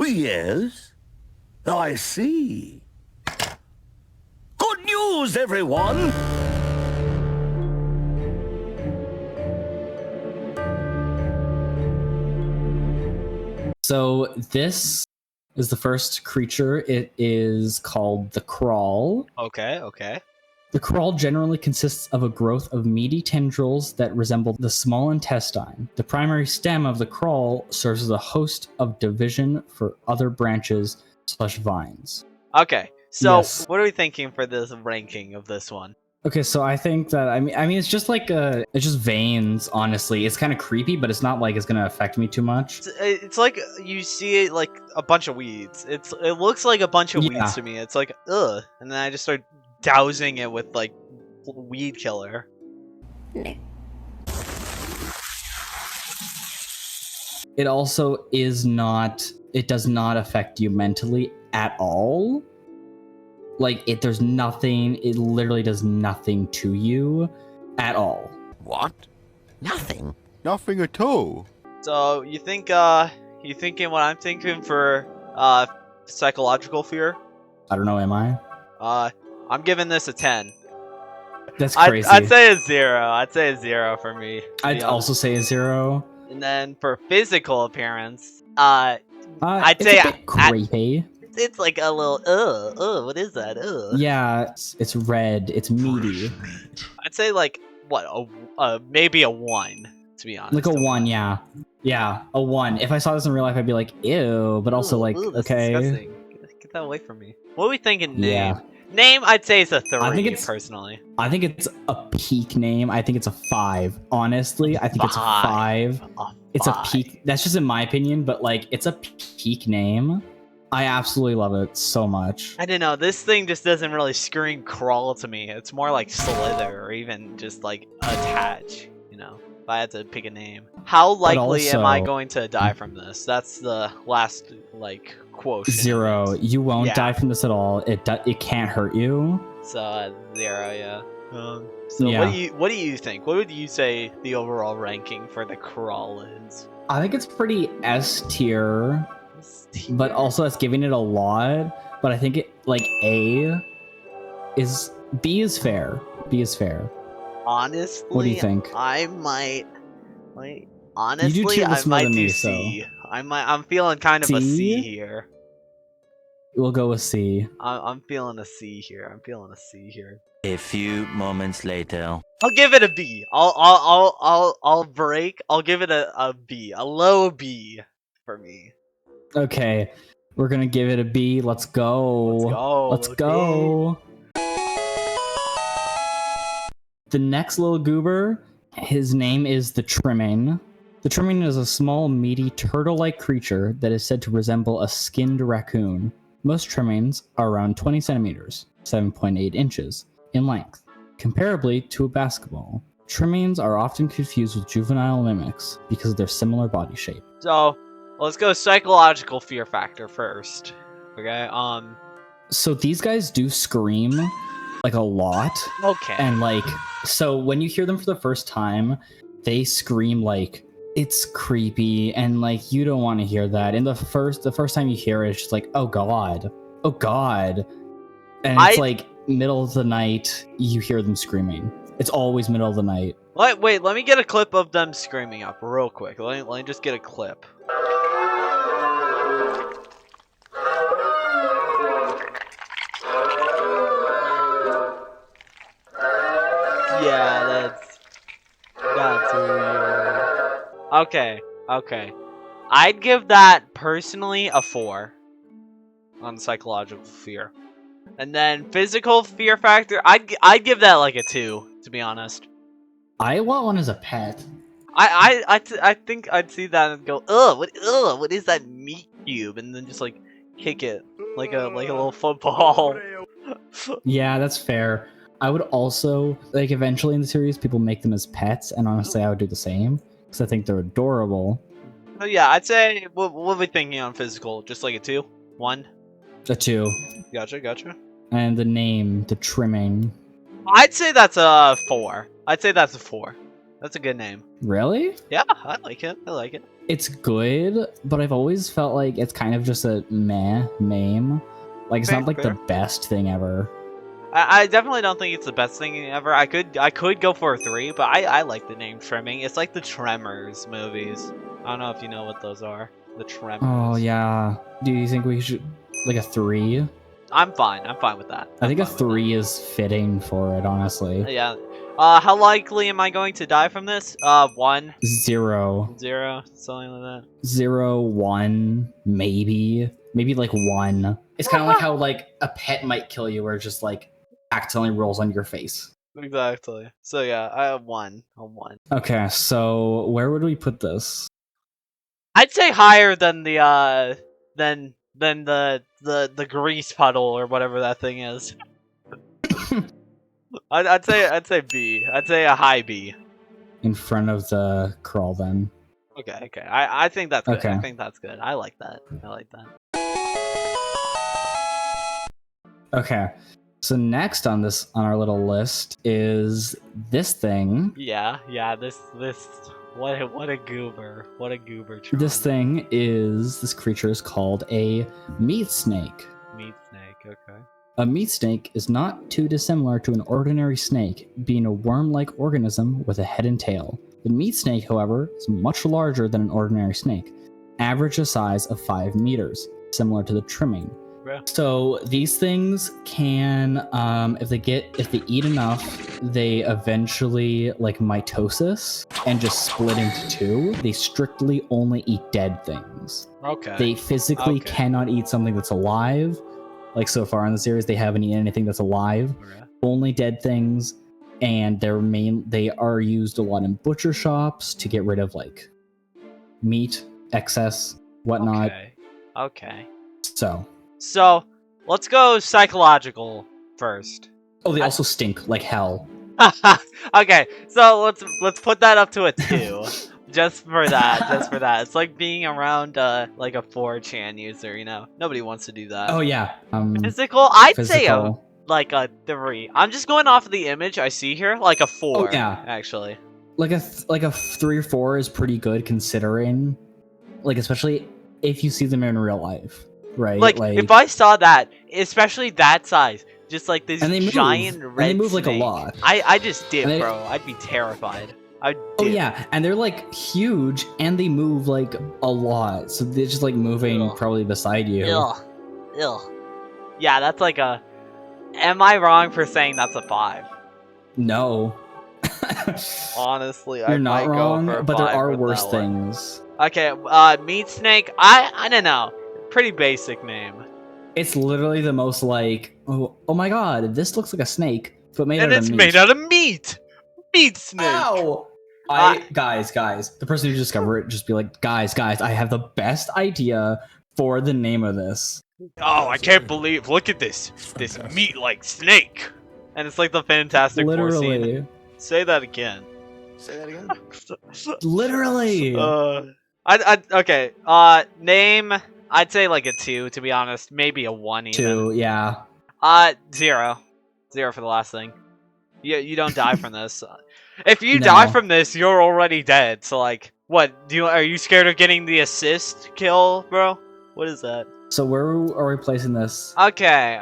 Yes, I see. Good news, everyone! So this is the first creature. It is called the Crawl. Okay, okay. The crawl generally consists of a growth of meaty tendrils that resemble the small intestine. The primary stem of the crawl serves as a host of division for other branches / vines. Okay, so Yes. what are we thinking for this ranking of this one? Okay, so I think that I mean it's just like it's just veins. Honestly, it's kind of creepy, but it's not like it's gonna affect me too much. It's like you see it like a bunch of weeds. It looks like a bunch of weeds to me. It's like ugh, and then I just start dousing it with like weed killer. It also is not. It does not affect you mentally at all. Like there's nothing. It literally does nothing to you at all. What? Nothing? Nothing at all. So you think you thinking what I'm thinking for psychological fear? I don't know. Am I? I'm giving this a 10. That's crazy. I'd say a 0. I'd say a 0 for me. I'd also say a 0. And then for physical appearance, I'd say a bit creepy. It's like a little what is that? Yeah, it's red. It's meaty. I'd say like what maybe a 1, to be honest. Like a 1, yeah, a 1. If I saw this in real life, I'd be like, ew. But also like, that's okay, disgusting. Get that away from me. What are we thinking? Name? Yeah. Name, I'd say it's a 3. I think it's personally. I think it's a peak name. I think it's a 5. Honestly, I think it's a 5. It's a peak. That's just in my opinion, but like, it's a peak name. I absolutely love it so much. I don't know. This thing just doesn't really scream crawl to me. It's more like slither or even just like attach. You know, if I had to pick a name. How likely am I going to die from this? That's the last like quotient. 0. You won't die from this at all. It can't hurt you. So 0, yeah. So yeah. What do you think? What would you say the overall ranking for the crawl is? I think it's pretty S tier. But also that's giving it a lot. But I think it like B is fair. B is fair. Honestly, what do you think? I might honestly you do I might do me, C. so. I'm feeling kind of a C here. We'll go with C. I'm feeling a C here. I'm feeling a C here. A few moments later. I'll give it a B. I'll break. I'll give it a B. A low B for me. Okay, we're gonna give it a B. Let's go. Let's go. The next little goober, his name is the Trimming. The Trimming is a small, meaty, turtle-like creature that is said to resemble a skinned raccoon. Most trimmings are around 20 centimeters, 7.8 inches, in length, comparably to a basketball. Trimmings are often confused with juvenile mimics because of their similar body shape. So, let's go psychological fear factor first. Okay, So these guys do scream, like, a lot. Okay. And, like, so when you hear them for the first time, they scream, like, it's creepy, and, like, you don't want to hear that. And the first time you hear it, it's just like, oh god. Oh god. And it's, like, middle of the night, you hear them screaming. It's always middle of the night. Wait, let me get a clip of them screaming up real quick. Let me just get a clip. Yeah, that's weird. Okay. I'd give that personally a 4 on psychological fear. And then physical fear factor, I'd give that like a 2, to be honest. I want one as a pet. I think I'd see that and go, what is that meat cube? And then just like kick it like a little football. Yeah, that's fair. I would also, like, eventually in the series, people make them as pets, and honestly, I would do the same, because I think they're adorable. Oh yeah, I'd say, what are we thinking on physical? Just like a 2? 1? A 2. Gotcha. And the name, the Trimming. I'd say that's a 4. I'd say that's a 4. That's a good name. Really? Yeah, I like it. I like it. It's good, but I've always felt like it's kind of just a meh name. Like it's Fair, not like fair. the best thing ever. I definitely don't think it's the best thing ever. I could go for a 3, but I like the name Trimming. It's like the Tremors movies. I don't know if you know what those are. The Tremors. Oh yeah. Do you think we should like a 3? I'm fine. I'm fine with that. I think a I'm fine with 3 is fitting for it, honestly. that. Yeah. How likely am I going to die from this? 1, 0, 0, something like that. 0, 1, maybe like 1. It's kind of like how like a pet might kill you, where it just like accidentally rolls on your face. Exactly. So yeah, I have 1. A 1. Okay, so where would we put this? I'd say higher than the than the grease puddle or whatever that thing is. I'd say B. I'd say a high B. In front of the crawl, then. Okay. I think that's good. Okay. I think that's good. I like that. I like that. Okay, so next on our little list is this thing. Yeah. This what a goober. What a goober. This creature is called a meat snake. Meat snake. Okay. A meat snake is not too dissimilar to an ordinary snake, being a worm-like organism with a head and tail. The meat snake, however, is much larger than an ordinary snake, average a size of 5 meters, similar to the trimming. Yeah. So these things can, if they eat enough, they eventually like mitosis and just split into 2. They strictly only eat dead things. Okay. They physically cannot eat something that's alive. Like so far in the series, they haven't eaten anything that's alive. Okay. Only dead things, and they are used a lot in butcher shops to get rid of like meat excess, whatnot. Okay. So, let's go psychological first. oh, they also stink like hell. Okay, so let's put that up to a 2. Just for that. It's like being around like a 4chan user, you know. Nobody wants to do that. Oh yeah. Physical, I'd say physical. like a 3. I'm just going off of the image I see here, like a 4. Oh, yeah. Actually. Like a 3 or 4 is pretty good considering, like especially if you see them in real life, right? Like if I saw that, especially that size, just like this giant red and they move snake, like a lot. I just dip, And bro. I'd be terrified. Oh yeah, and they're like huge, and they move like a lot, so they're just like moving probably beside you. Ugh. Yeah, that's like a. Am I wrong for saying that's a 5? No. Honestly, You're I not might wrong, go for a but there 5 are with worse that one. things. Okay, meat snake. I don't know. Pretty basic name. It's literally the most like, oh my god, this looks like a snake, but made And out it's of meat. made out of meat. Meat snake. Ow! Guys, the person who discovered it just be like, guys, I have the best idea for the name of this. Oh, I can't believe! Look at this meat-like snake. And it's like the Fantastic Four scene. Literally. Say that again. Say that again? Literally. Okay. Name. I'd say like a 2, to be honest. Maybe a 1 even. 2, yeah. 0. 0 for the last thing. You don't die from this. If you No. die from this, you're already dead. So like, what? Are you scared of getting the assist kill, bro? What is that? So where are we placing this? Okay.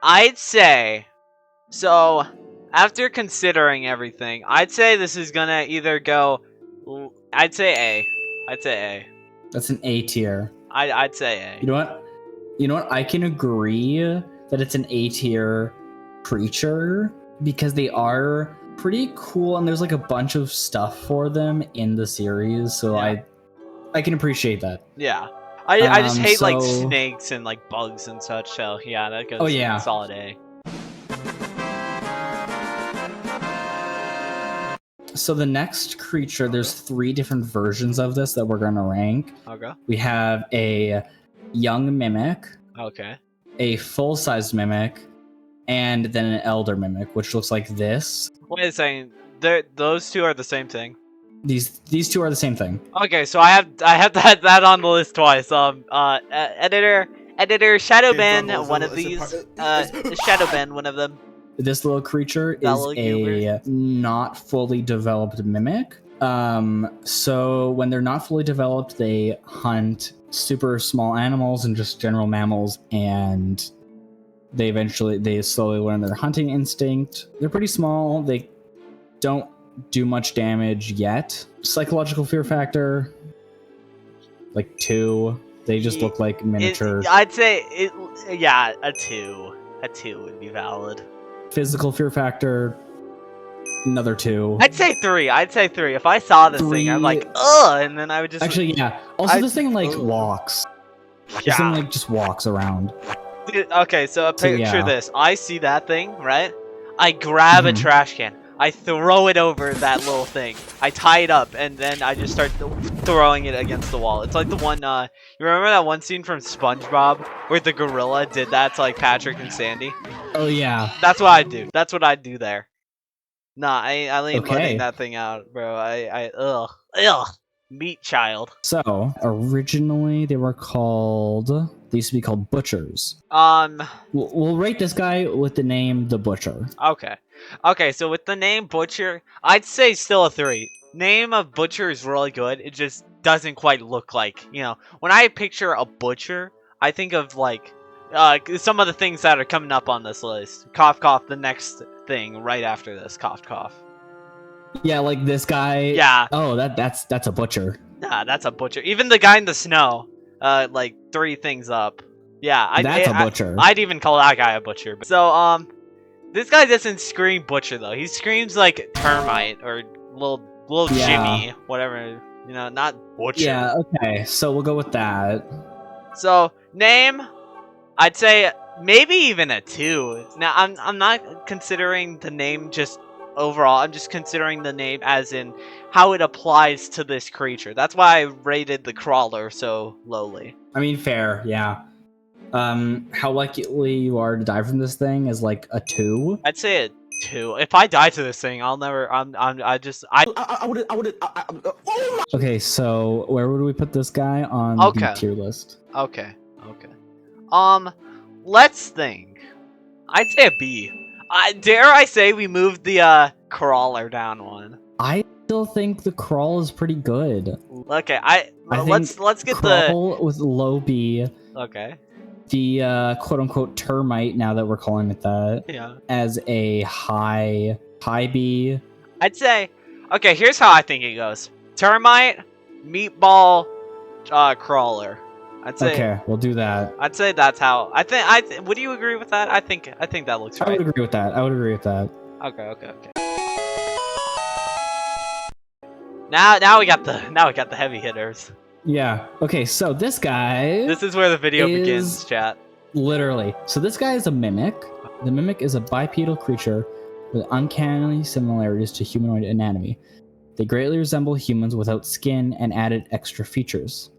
I'd say, so after considering everything, I'd say this is gonna either go, I'd say A. That's an A tier. I'd say A. You know what? I can agree that it's an A tier creature because they are pretty cool and there's like a bunch of stuff for them in the series, so Yeah. I can appreciate that. Yeah. I just hate like so- snakes and like bugs and such, so yeah, that goes Oh, yeah. solid A. So the next creature, there's 3 different versions of this that we're gonna rank. Okay. We have a young mimic, Okay. a full-size mimic, and then an elder mimic, which looks like this. Wait a second. Those 2 are the same thing. These 2 are the same thing. Okay, so I have that on the list twice. Editor, Shadowban one of these. Shadowban one of them. This little creature That is little a not fully developed mimic. So when they're not fully developed, they hunt super small animals and just general mammals, and they slowly learn their hunting instinct. They're pretty small. They don't do much damage yet. Psychological fear factor, like 2. They just look like miniature. I'd say yeah, a 2. A 2 would be valid. Physical fear factor, another 2. I'd say 3. If I saw this thing, I'm like, ugh, and then I would just Actually, yeah. Also, this thing like walks. This thing yeah. like just walks around. Dude, okay, so picture yeah. this. I see that thing, right? I grab a trash can. I throw it over that little thing. I tie it up, and then I just start throwing it against the wall. It's like the one, you remember that one scene from SpongeBob where the gorilla did that to like Patrick and Sandy? Oh yeah. That's what I do. That's what I do there. Nah, I ain't Okay. letting that thing out, bro. Ugh. Meat child. So originally they were called. They used to be called butchers. We'll rate this guy with the name the Butcher. Okay. Okay, so with the name Butcher, I'd say still a 3. Name of Butcher is really good. It just doesn't quite look like, you know, when I picture a butcher, I think of like some of the things that are coming up on this list. Cough, cough, the next thing right after this. Cough, cough. Yeah, like this guy. Yeah. Oh, that's a butcher. Nah, that's a butcher. Even the guy in the snow, like 3 things up. Yeah, That's a butcher. I'd even call that guy a butcher. So, this guy doesn't scream butcher though. He screams like termite or little Jimmy, whatever. You know, not butcher. Yeah. Okay. So we'll go with that. So name, I'd say maybe even a 2. Now I'm not considering the name just overall. I'm just considering the name as in how it applies to this creature. That's why I rated the crawler so lowly. I mean, fair. Yeah. How likely you are to die from this thing is like a 2. I'd say a 2. If I die to this thing, I'll never. Okay, so where would we put this guy on the tier list? Okay. Let's think. I'd say a B. Dare I say we moved the crawler down 1. I still think the crawl is pretty good. Okay, let's get crawl with low B. Okay. The quote unquote termite, now that we're calling it that, as a high B. I'd say, okay, here's how I think it goes: termite, meatball, crawler. I'd say. Okay, we'll do that. I'd say that's how. Would you agree with that? I think that looks right. I would agree with that. Okay. Now we got the heavy hitters. Yeah. Okay, so this guy... This is where the video begins, chat. Literally. So this guy is a mimic. The mimic is a bipedal creature with uncanny similarities to humanoid anatomy. They greatly resemble humans without skin and added extra features.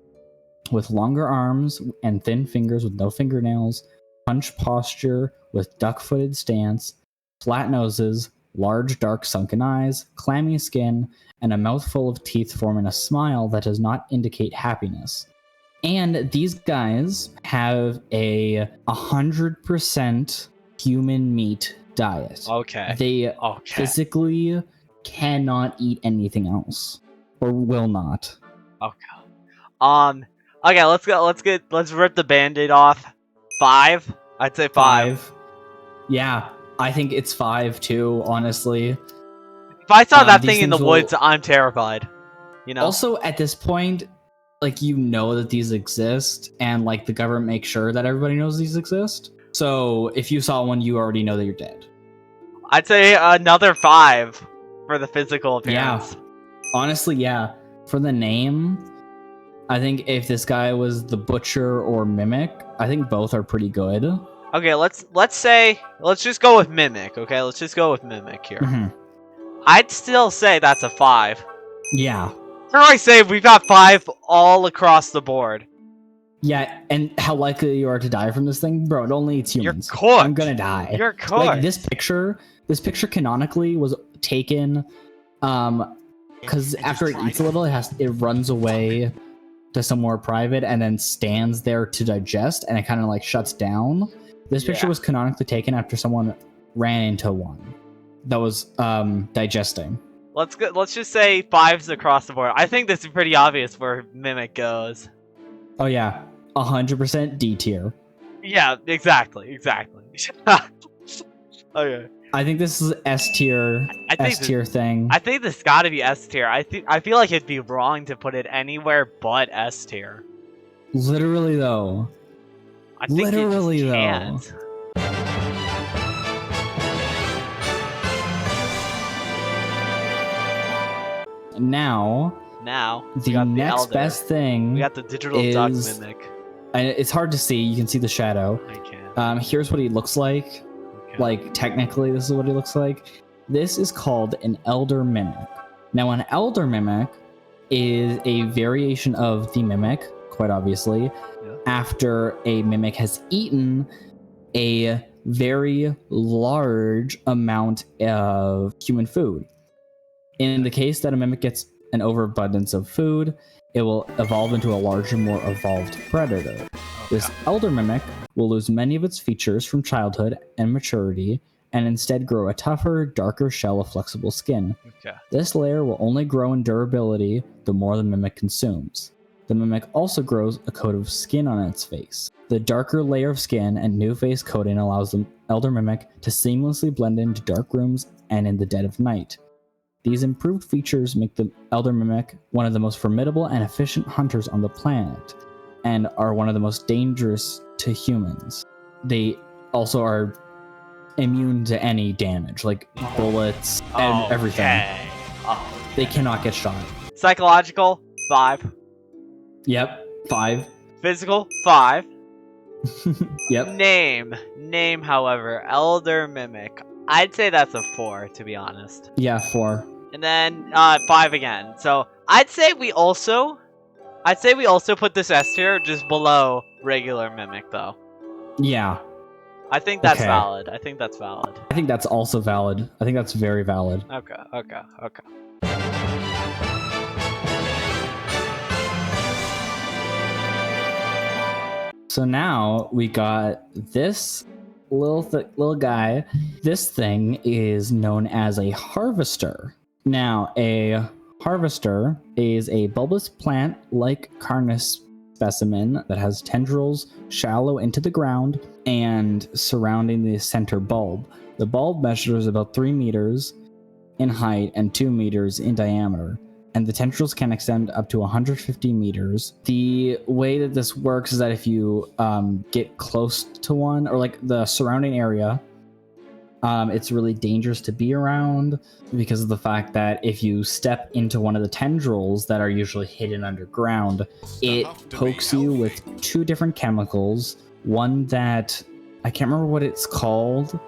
With longer arms and thin fingers with no fingernails, hunch posture with duck-footed stance, flat noses, large dark sunken eyes, clammy skin, and a mouthful of teeth forming a smile that does not indicate happiness. And these guys have a 100% human meat diet. Okay. They physically cannot eat anything else, or will not. Okay. Okay, let's rip the band-aid off. 5? I'd say 5. Yeah, I think it's 5 too, honestly. If I saw that thing in the woods, I'm terrified. You know? Also, at this point, like, you know that these exist, and like the government makes sure that everybody knows these exist. So if you saw one, you already know that you're dead. I'd say another 5 for the physical appearance. Yeah. Honestly, yeah. For the name, I think if this guy was the Butcher or Mimic, I think both are pretty good. Okay, let's just go with Mimic, okay? Let's just go with Mimic here. Mm-hmm. I'd still say that's a 5. Yeah. How do I say we've got 5 all across the board? Yeah, and how likely you are to die from this thing? Bro, it only eats humans. You're cooked. I'm gonna die. You're cooked. Like, this picture canonically was taken, because after it eats a little, it runs away to somewhere private and then stands there to digest, and it kind of like shuts down. This picture was canonically taken after someone ran into one that was digesting. Let's go. Let's just say 5s across the board. I think this is pretty obvious where Mimic goes. Oh yeah, 100% D tier. Yeah, exactly. Okay. I think this is S tier. I think S tier thing. I think this got to be S tier. I feel like it'd be wrong to put it anywhere but S tier. Literally though. I think Literally you just though. can't. Now We the got next Elder. best thing We got the digital duck is- mimic. and it's hard to see. You can see the shadow. I can't. Here's what he looks like. Okay. Like, technically, this is what he looks like. This is called an elder mimic. Now, an elder mimic is a variation of the mimic, quite obviously, after a mimic has eaten a very large amount of human food. In the case that a mimic gets an overabundance of food, it will evolve into a larger, more evolved predator. This elder mimic will lose many of its features from childhood and maturity, and instead grow a tougher, darker shell of flexible skin. Okay. This layer will only grow in durability the more the mimic consumes. The mimic also grows a coat of skin on its face. The darker layer of skin and new face coating allows the elder mimic to seamlessly blend into dark rooms and in the dead of night. These improved features make the elder mimic one of the most formidable and efficient hunters on the planet, and are one of the most dangerous to humans. They also are immune to any damage, like bullets and everything. Okay. Oh. They cannot get shot. Psychological 5. Yep. 5. Physical 5. Yep. Name, however, elder mimic. I'd say that's a 4, to be honest. Yeah, 4. And then 5 again. So I'd say we also put this S tier just below regular mimic, though. Yeah. I think that's Okay. valid. I think that's also valid. I think that's very valid. Okay. So now we got this little guy. This thing is known as a harvester. Now, a harvester is a bulbous plant like Carnis specimen that has tendrils shallow into the ground and surrounding the center bulb. The bulb measures about 3 meters in height and 2 meters in diameter, and the tendrils can extend up to 150 meters. The way that this works is that if you get close to one, or like the surrounding area, it's really dangerous to be around because of the fact that if you step into one of the tendrils that are usually hidden underground, it pokes you with 2 different chemicals. One that I can't remember what it's called,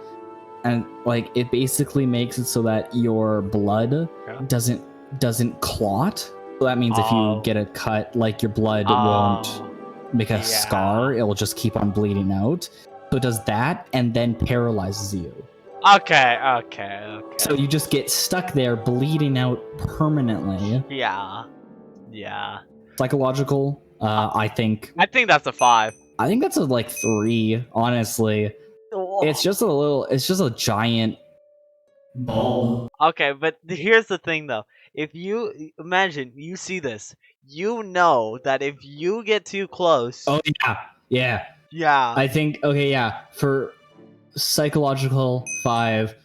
and like it basically makes it so that your blood doesn't clot. So that means if you get a cut, like your blood won't make a scar, it will just keep on bleeding out. So it does that and then paralyzes you. Okay. So you just get stuck there bleeding out permanently. Yeah. Psychological, I think that's a 5. I think that's a like 3, honestly. It's just a giant bulb. Okay, but here's the thing though. If you imagine you see this, you know that if you get too close. Oh yeah. I think for psychological 5,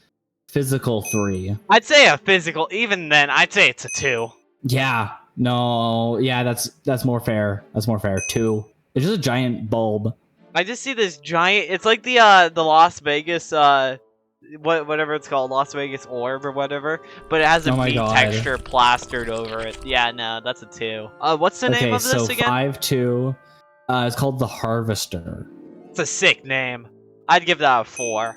physical 3. I'd say a physical. Even then, I'd say it's a 2. Yeah. No. Yeah. That's more fair. 2. It's just a giant bulb. I just see this giant. It's like the Las Vegas whatever it's called, Las Vegas orb or whatever, but it has a meat texture plastered over it. Yeah, no, that's a 2. What's the name of this again? 5-2. It's called the Harvester. It's a sick name. I'd give that a 4.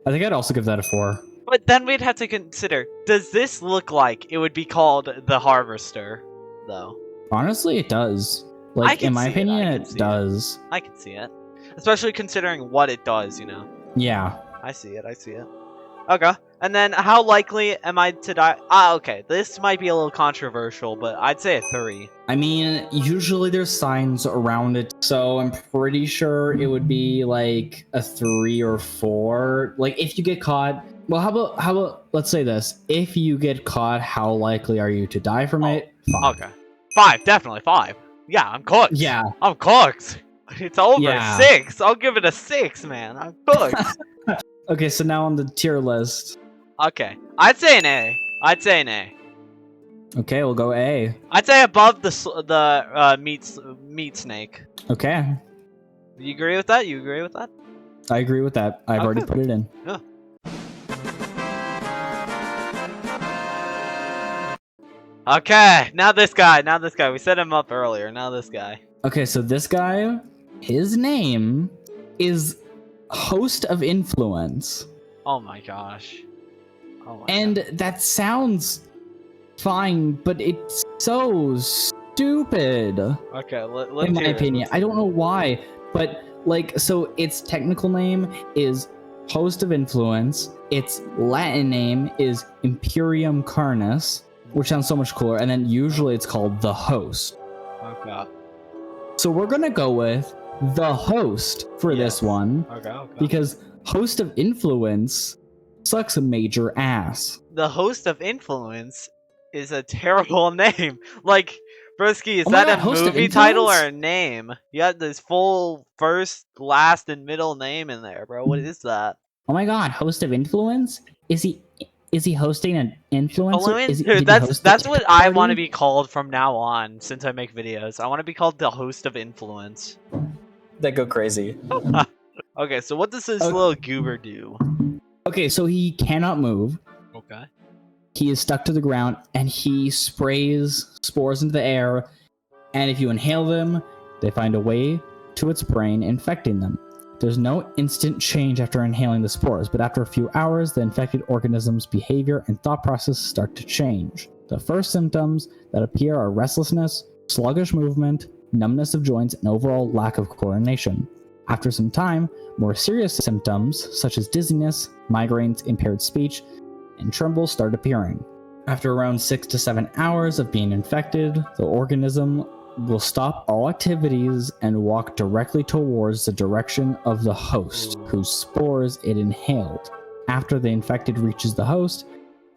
I think I'd also give that a 4. But then we'd have to consider: does this look like it would be called the Harvester, though? Honestly, it does. Like, in my opinion, it does. I can see it. Especially considering what it does, you know? Yeah. I see it. Okay. And then, how likely am I to die? Okay, this might be a little controversial, but I'd say a 3. I mean, usually there's signs around it, so I'm pretty sure it would be like a 3 or 4. Like if you get caught, well, how about let's say this: if you get caught, how likely are you to die from it? 5. Okay. 5, definitely 5. Yeah, I'm cooked. Yeah. I'm cooked. It's over. Yeah. 6. I'll give it a 6, man. I'm cooked. Okay, so now on the tier list. Okay. I'd say an A. I'd say an A. Okay, we'll go A. I'd say above the meat snake. Okay, You agree with that? You agree with that? I agree with that. I've already put it in. Yeah. Okay, now this guy. We set him up earlier. Now this guy. Okay, so this guy, his name is Host of Influence. Oh my gosh. Oh my And God. that sounds fine, but it's so stupid. Okay, let's In my hear it. opinion. I don't know why, but like, so its technical name is Host of Influence. Its Latin name is Imperium Carnis, which sounds so much cooler. And then usually it's called the Host. Okay. So we're gonna go with the Host for this one Okay. because Host of Influence sucks a major ass. The Host of Influence is a terrible name. Like, Broski, is Oh my that God, a Host of movie title or Influence? a name? You got this full first, last, and middle name in there, bro. What is that? Oh my God, Host of Influence? Is he hosting an influencer? Did he Dude, host that's the what TikTok I want to party? be called from now on. Since I make videos, I want to be called the Host of Influence. That go crazy. Okay, so what does this Okay. little goober do? Okay, so he cannot move. Okay. He is stuck to the ground, and he sprays spores into the air. And if you inhale them, they find a way to its brain, infecting them. There's no instant change after inhaling the spores, but after a few hours, the infected organism's behavior and thought process start to change. The first symptoms that appear are restlessness, sluggish movement, numbness of joints, and overall lack of coordination. After some time, more serious symptoms, such as dizziness, migraines, impaired speech, and trembles start appearing. After around 6 to 7 hours of being infected, the organism will stop all activities and walk directly towards the direction of the host, whose spores it inhaled. After the infected reaches the host,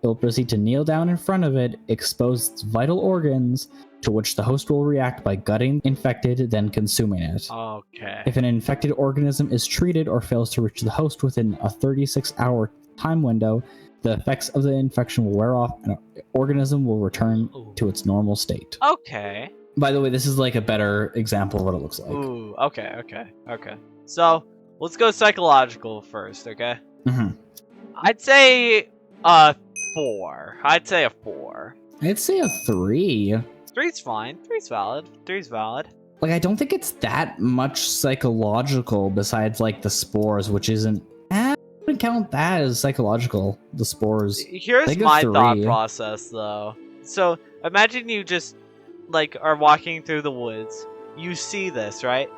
it will proceed to kneel down in front of it, expose its vital organs, to which the host will react by gutting the infected, then consuming it. Okay. If an infected organism is treated or fails to reach the host within a 36-hour time window, the effects of the infection will wear off and the organism will return to its normal state. Okay. By the way, this is like a better example of what it looks like. Ooh. Okay. So let's go psychological first. Okay. Mhm. I'd say a 4. I'd say a 4. I'd say a 3. 3's fine. 3's valid. 3's valid. Like, I don't think it's that much psychological besides like the spores, which isn't. I wouldn't count that as psychological. The spores. Here's Think of my thought 3. process, though. So imagine you just like are walking through the woods. You see this, right?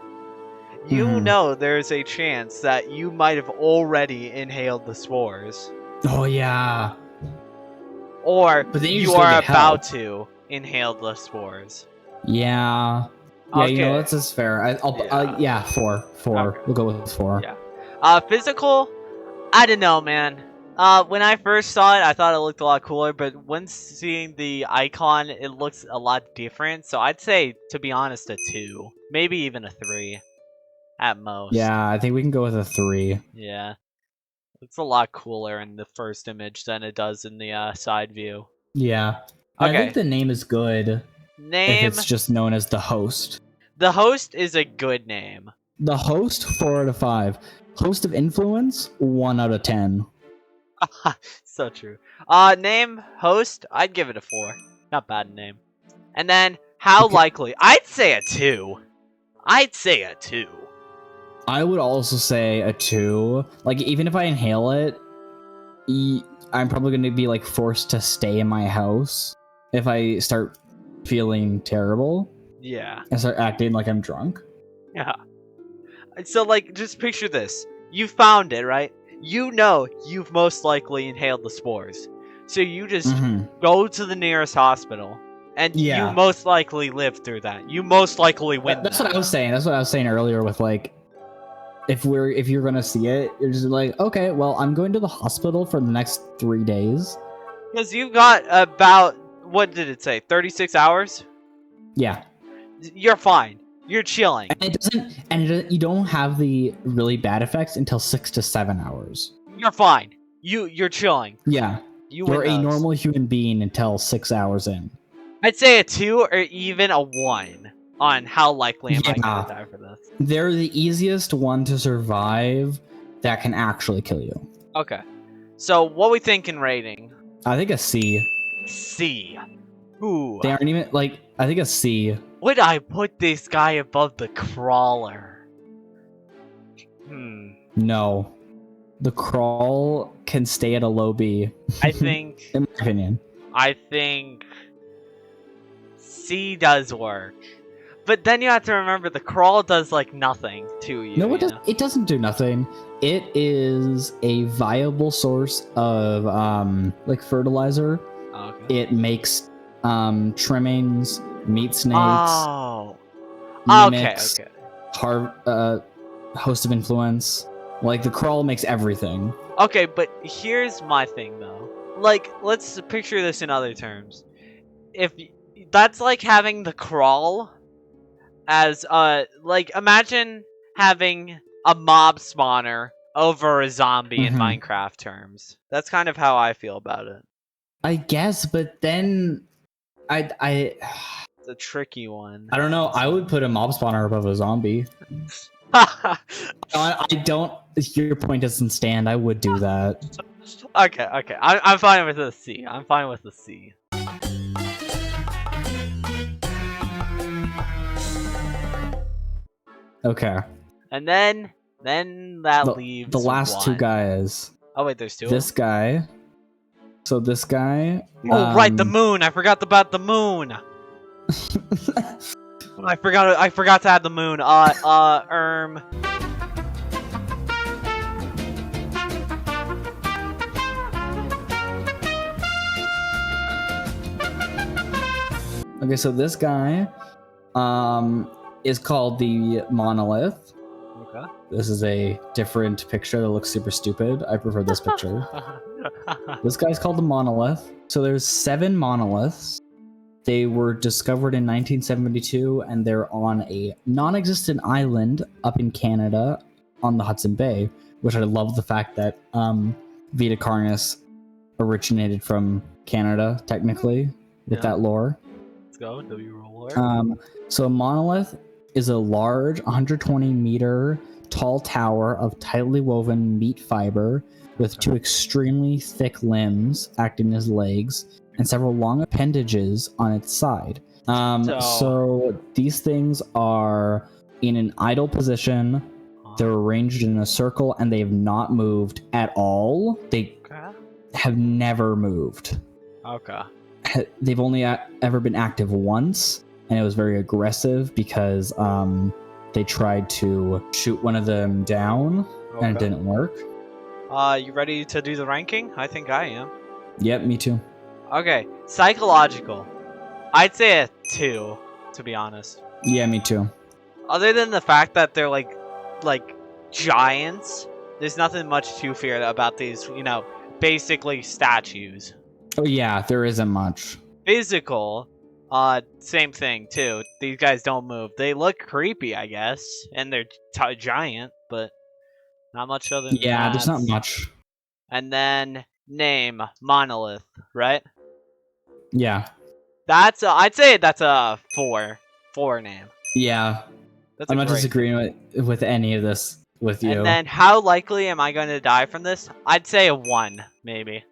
You Mhm. know there's a chance that you might have already inhaled the spores, Oh yeah. or But then you you just go are get about help. to inhale the spores. Yeah. Yeah, Okay. you know, that's just fair. Yeah, 4. 4. Okay. We'll go with 4. Yeah. Physical, I don't know, man. When I first saw it, I thought it looked a lot cooler, but when seeing the icon, it looks a lot different. So I'd say, to be honest, a 2, maybe even a 3, at most. Yeah, I think we can go with a 3. Yeah. Looks a lot cooler in the first image than it does in the side view. Yeah. I Okay. think the name is good Name. if it's just known as the host. The host is a good name. The host, 4 out of 5. Host of influence, 1 out of 10. So true. Name, host, I'd give it a 4. Not bad name. And then, how Okay. likely? I'd say a 2. I'd say a 2. I would also say a 2. Like, even if I inhale it, I'm probably going to be, like, forced to stay in my house if I start feeling terrible Yeah. and start acting like I'm drunk. Yeah. So, like, just picture this. You found it, right? you know you've most likely inhaled the spores. So you just Mhm. go to the nearest hospital, and Yeah. you most likely live through that. You most likely win. That's that. what I was saying. That's what I was saying earlier with like, if you're gonna see it, you're just like, okay, well, I'm going to the hospital for the next 3 days. Because you've got about, what did it say, 36 hours? Yeah. You're fine. You're chilling. You don't have the really bad effects until 6 to 7 hours. You're fine. You're chilling. Yeah. You You're win a those. normal human being until 6 hours in. I'd say a 2 or even a 1 on how likely am I Yeah. going to die for this. They're the easiest one to survive that can actually kill you. Okay. So what we thinking rating? I think a C. C. Ooh. They aren't even like. I think a C. Would I put this guy above the crawler? No. The crawl can stay at a low B. I think In my opinion. I think C does work. But then you have to remember the crawl does like nothing to you. No, you it does. know? It doesn't do nothing. It is a viable source of like fertilizer. Okay. It makes trimmings, meat snakes, Oh. Okay, mimics, okay. host of influence. Like the crawl makes everything. Okay, but here's my thing though. Like, let's picture this in other terms. If that's like having the crawl as like imagine having a mob spawner over a zombie in Mhm. Minecraft terms. That's kind of how I feel about it. I guess, but then I It's a tricky one. don't know. I would put a mob spawner above a zombie. I don't. Your point doesn't stand. I would do that. Okay, okay. I'm fine with the C. I'm fine with the C. Okay. And then that leaves The last two one. guys. Oh wait, there's two. This guy. So this guy. Oh right, the moon. I forgot about the moon. I forgot to add the moon. Okay, so this guy is called the Monolith. Okay. This is a different picture that looks super stupid. I prefer this picture. This guy's called the Monolith. So there's 7 monoliths. They were discovered in 1972, and they're on a non-existent island up in Canada on the Hudson Bay, which I love the fact that Vita Carnis originated from Canada, technically, with that lore. Let's go. W roller. So a monolith is a large 120-meter tall tower of tightly woven meat fiber with 2 extremely thick limbs acting as legs and several long appendages on its side. So these things are in an idle position. They're arranged in a circle and they have not moved at all. They have never moved. Okay. They've only ever been active once, and it was very aggressive because they tried to shoot one of them down and it didn't work. You ready to do the ranking? I think I am. Yep, me too. Okay, psychological. I'd say a 2, to be honest. Yeah, me too. Other than the fact that they're like giants, there's nothing much to fear about these, basically statues. Oh yeah, there isn't much. Physical, same thing too. These guys don't move. They look creepy, I guess, and they're giant, but not much other than Yeah, that. there's not much. And then name Monolith, right? Yeah. I'd say that's a 4 name. Yeah. That's I'm a not great disagreeing with any of this with you. And then how likely am I going to die from this? I'd say a 1, maybe.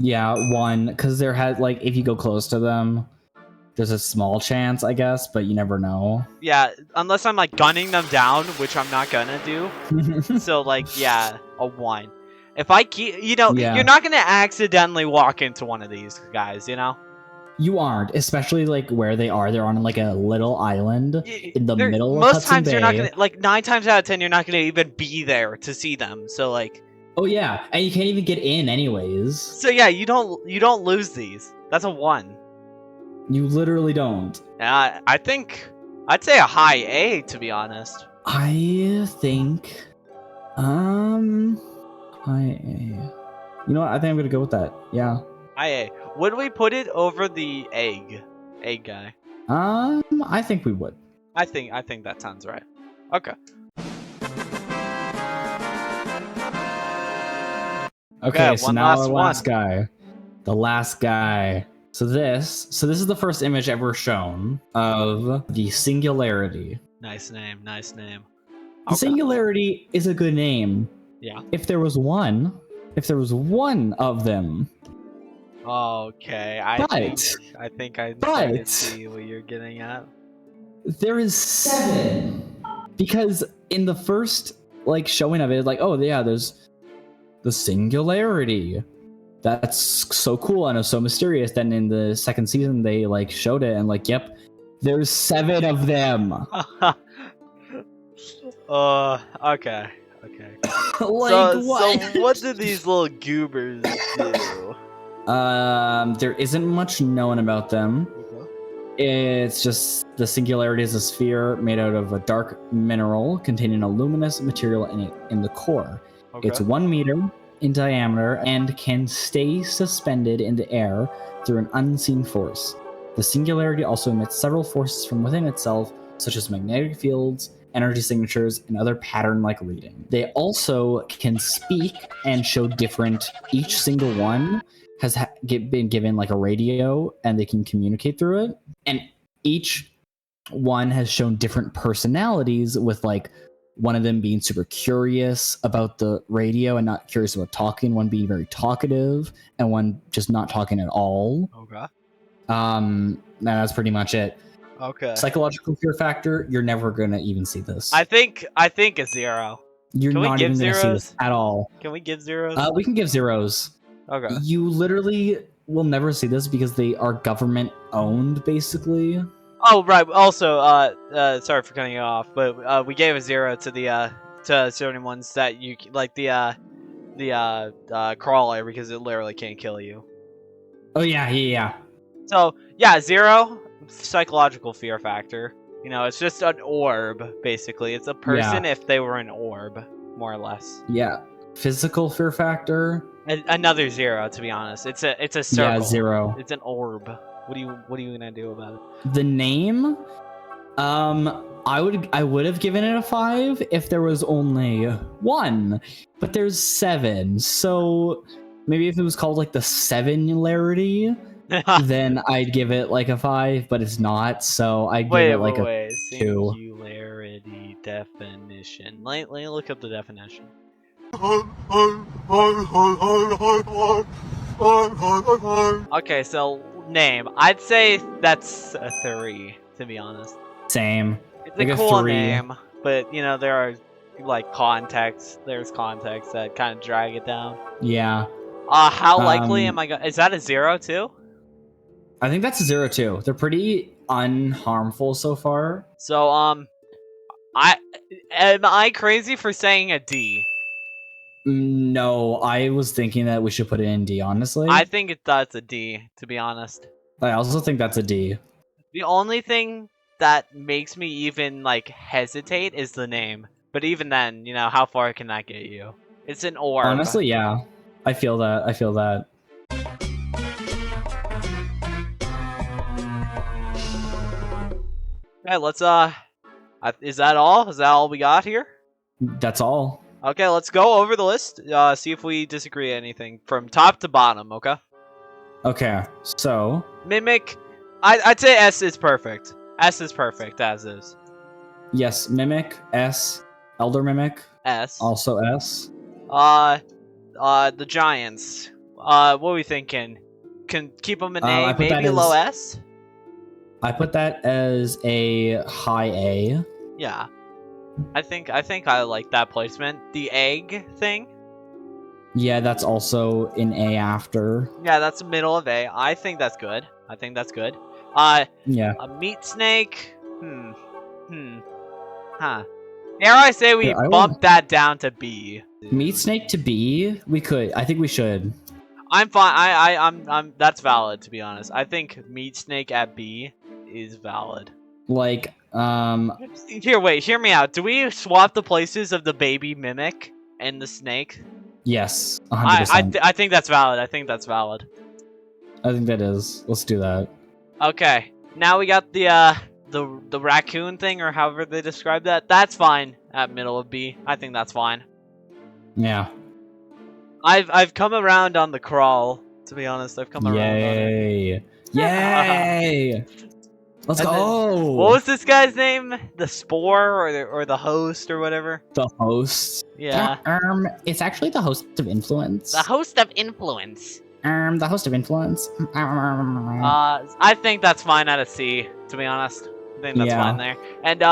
Yeah, 1, because there had if you go close to them, there's a small chance, I guess, but you never know. Yeah, unless I'm gunning them down, which I'm not gonna do. So yeah, a 1. If I keep, Yeah. you're not gonna accidentally walk into one of these guys, You aren't, especially where they are. They're on a little island in the middle of Most Hudson times Bay. you're not gonna 9 times out of 10 you're not gonna even be there to see them. So Oh yeah, and you can't even get in anyways. So yeah, you don't lose these. That's a 1. You literally don't. I think I'd say a high A, to be honest. I think, high A. You know what? I think I'm gonna go with that. Yeah. High A. Would we put it over the egg guy? I think we would. I think that sounds right. Okay. Okay, so one now last our last one. guy. The last guy. So this is the first image ever shown of the Singularity. Nice name. Nice name. The Singularity is a good name. Yeah. If there was one of them. Okay. I think I can see what you're getting at. There is 7. Because in the first showing of it, oh yeah, there's the Singularity. That's so cool and it's so mysterious. Then in the second season they showed it and yep, there's 7 of them. Okay. So what do these little goobers do? There isn't much known about them. It's just the Singularity is a sphere made out of a dark mineral containing a luminous material in the core. Okay. It's 1 meter in diameter and can stay suspended in the air through an unseen force. The Singularity also emits several forces from within itself, such as magnetic fields, energy signatures, and other pattern-like reading. They also can speak and show different. Each single one has been given a radio, and they can communicate through it. And each one has shown different personalities, with one of them being super curious about the radio and not curious about talking, one being very talkative, and one just not talking at all. Okay. That's pretty much it. Okay. Psychological fear factor, you're never gonna even see this. I think a 0. You're Can we not give even gonna see zeros? this at all. Can we give zeros? We can give zeros. Okay. You literally will never see this because they are government owned, basically. Oh right. Also, sorry for cutting you off, but we gave a 0 to the to certain ones that you the crawler because it literally can't kill you. Oh yeah. So yeah, 0 psychological fear factor. You know, it's just an orb basically. It's a person if they were an orb, more or less. Yeah. Physical fear factor. Another 0, to be honest. It's a circle. Yeah, 0. It's an orb. What are you gonna do about it? The name, I would have given it a 5 if there was only 1, but there's 7. So maybe if it was called the Sevenlarity, then I'd give it a 5, but it's not. So I'd give it a 2. Singularity definition. Let me look up the definition. Okay, so name. I'd say that's a 3, to be honest. Same. It's a cool name, but you know there are context. There's context that kind of drag it down. Yeah. How likely am I gonna? Is that a 0 too? I think that's a 0 too. They're pretty unharmful so far. So am I crazy for saying a D? No, I was thinking that we should put it in D, honestly. I think that's a D, to be honest. I also think that's a D. The only thing that makes me even hesitate is the name. But even then, you know, how far can that get you? It's an orb. Honestly, yeah. I feel that. Okay, let's is that all? Is that all we got here? That's all. Okay, let's go over the list. See if we disagree anything from top to bottom. Okay. Okay, so Mimic, I'd say S is perfect. S is perfect as is. Yes, Mimic S, Elder Mimic S. also S. The Giants. What are we thinking? Can keep them an A, maybe low S. I put that as a high A. Yeah. I think I like that placement. The egg thing. Yeah, that's also in A after. Yeah, that's the middle of A. I think that's good. Yeah. A meat snake. Huh. Dare I say we Yeah, I bump that down to B? Meat snake to B? We could. I think we should. I'm fine. I'm. That's valid, to be honest. I think meat snake at B is valid. Like, Here, wait. Hear me out. Do we swap the places of the baby mimic and the snake? yes, 100%. I think that's valid. I think that's valid. I think that is. Let's do that. Okay. Now we got the raccoon thing, or however they describe that. That's fine at middle of B. I think that's fine. Yeah. I've come around on the crawl. To be honest, I've come around on it. Yay! Yay! Let's And then- go! What was this guy's name? The Spore or the host or whatever? The host? Yeah. It's actually the host of influence. The host of influence. The host of influence. I think that's fine at a C, to be honest. I think that's Yeah. fine there. And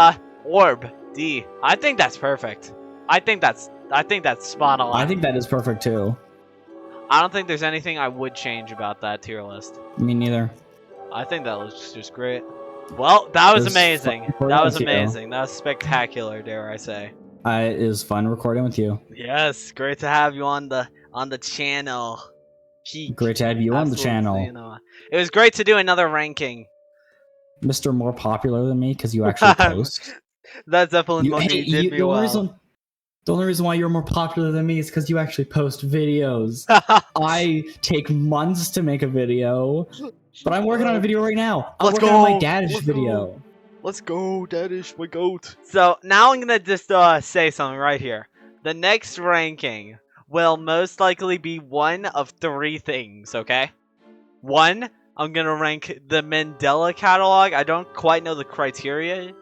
orb, D. I think that's perfect. I think that's spot on. I think that is perfect too. I don't think there's anything I would change about that tier list. Me neither. I think that looks just great. Well, that was It was amazing. fun That was recording with you. amazing. That was spectacular, dare I say. It is fun recording with you. Yes, great to have you on the channel. Peak. Great to have you on the Absolutely, channel. you know. It was great to do another ranking. Mr. More popular than me because you actually post. That Zeppelin monkey Hey, did me well. The only reason why you're more popular than me is because you actually post videos. I take months to make a video, but I'm working on a video right now. I'm Let's working on my go. dadish Let's video. go. Let's go, Dadish, my goat. So now I'm gonna just say something right here. The next ranking will most likely be one of three things, okay? One, I'm gonna rank the Mandela catalog. I don't quite know the criteria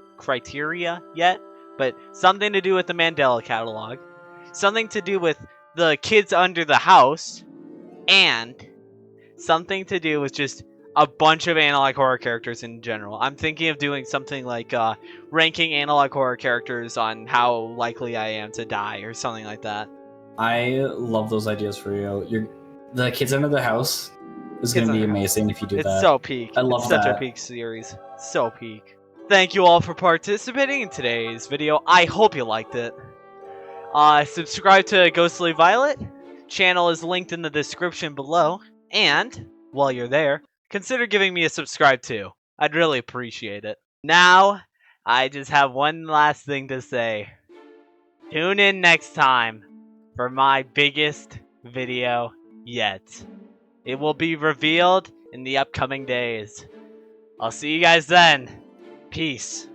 yet, but something to do with the Mandela catalog, something to do with the kids under the house, and something to do with just a bunch of analog horror characters in general. I'm thinking of doing something like ranking analog horror characters on how likely I am to die or something like that. I love those ideas for you. The kids under the house is Kids going to be Under the amazing if you do It's that. so peak. I love it's such a that. peak series. So peak. Thank you all for participating in today's video. I hope you liked it. Subscribe to Ghostly Violet. Channel is linked in the description below. And, while you're there, consider giving me a subscribe too. I'd really appreciate it. Now, I just have one last thing to say. Tune in next time for my biggest video yet. It will be revealed in the upcoming days. I'll see you guys then. Peace.